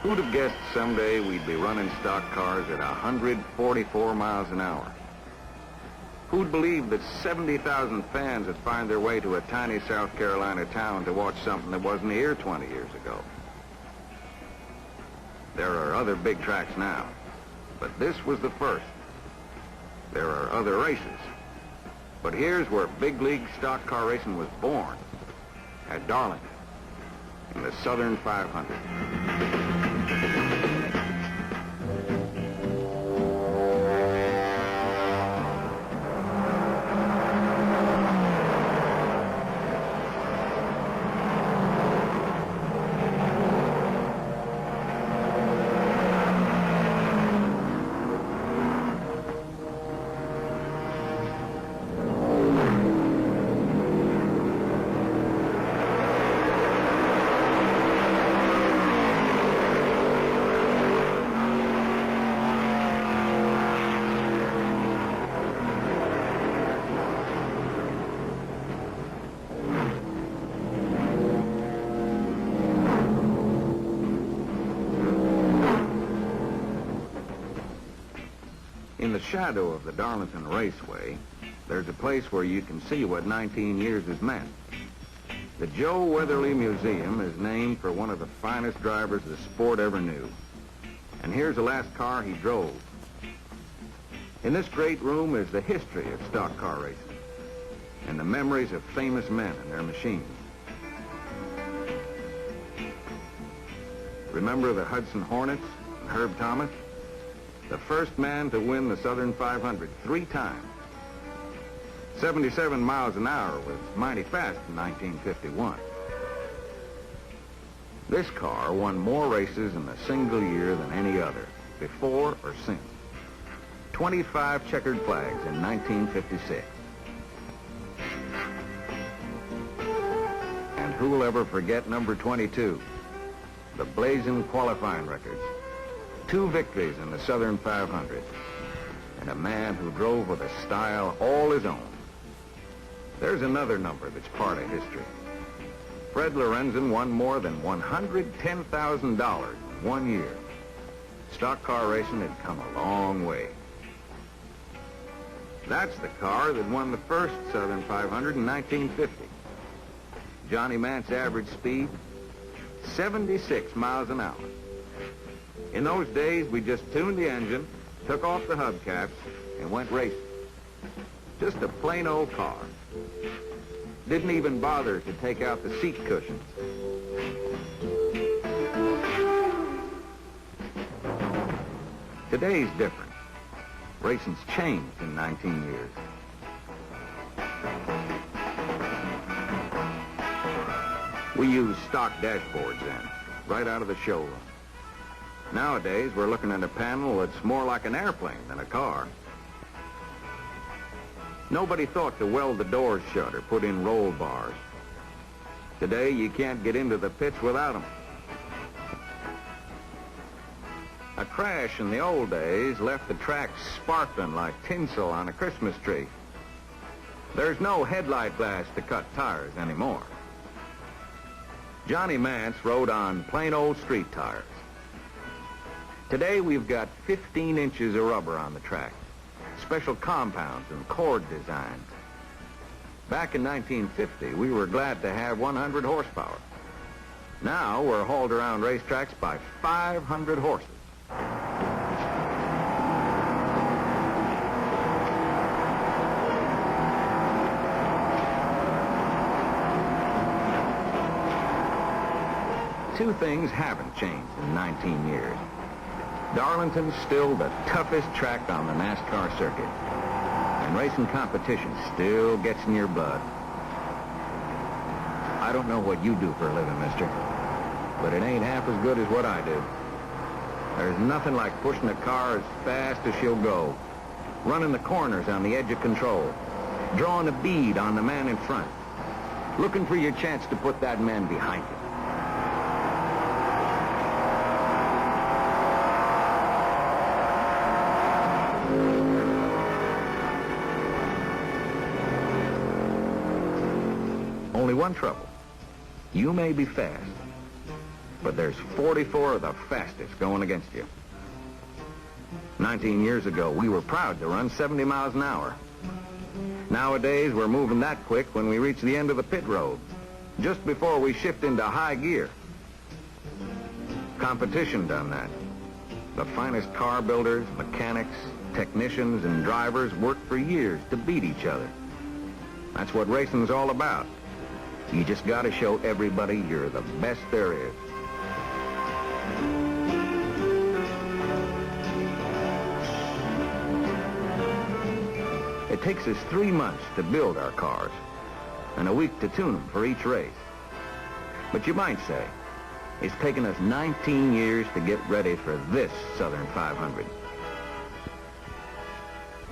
Who'd have guessed someday we'd be running stock cars at 144 miles an hour? Who'd believe that 70,000 fans would find their way to a tiny South Carolina town to watch something that wasn't here 20 years ago? There are other big tracks now, but this was the first. There are other races, but here's where big league stock car racing was born, at Darlington, in the Southern 500. In the shadow of the Darlington Raceway, there's a place where you can see what 19 years has meant. The Joe Weatherly Museum is named for one of the finest drivers the sport ever knew. And here's the last car he drove. In this great room is the history of stock car racing and the memories of famous men and their machines. Remember the Hudson Hornets and Herb Thomas? The first man to win the Southern 500 3 times. 77 miles an hour was mighty fast in 1951. This car won more races in a single year than any other, before or since. 25 checkered flags in 1956. And who'll ever forget number 22, the blazing qualifying records. 2 victories in the Southern 500, and a man who drove with a style all his own. There's another number that's part of history. Fred Lorenzen won more than $110,000 in 1 year. Stock car racing had come a long way. That's the car that won the first Southern 500 in 1950. Johnny Mant's average speed, 76 miles an hour. In those days, we just tuned the engine, took off the hubcaps, and went racing. Just a plain old car. Didn't even bother to take out the seat cushions. Today's different. Racing's changed in 19 years. We use stock dashboards then, right out of the showroom. Nowadays, we're looking at a panel that's more like an airplane than a car. Nobody thought to weld the doors shut or put in roll bars. Today, you can't get into the pits without them. A crash in the old days left the track sparkling like tinsel on a Christmas tree. There's no headlight glass to cut tires anymore. Johnny Mantz rode on plain old street tires. Today, we've got 15 inches of rubber on the track, special compounds and cord designs. Back in 1950, we were glad to have 100 horsepower. Now, we're hauled around racetracks by 500 horses. Two things haven't changed in 19 years. Darlington's still the toughest track on the NASCAR circuit, and racing competition still gets in your blood. I don't know what you do for a living, mister, but it ain't half as good as what I do. There's nothing like pushing a car as fast as she'll go, running the corners on the edge of control, drawing a bead on the man in front, looking for your chance to put that man behind you. Only one trouble. You may be fast, but there's 44 of the fastest going against you. 19 years ago, we were proud to run 70 miles an hour. Nowadays, we're moving that quick when we reach the end of the pit road, just before we shift into high gear. Competition done that. The finest car builders, mechanics, technicians, and drivers worked for years to beat each other. That's what racing's all about. You just gotta show everybody you're the best there is. It takes us 3 months to build our cars, and a week to tune them for each race. But you might say, it's taken us 19 years to get ready for this Southern 500.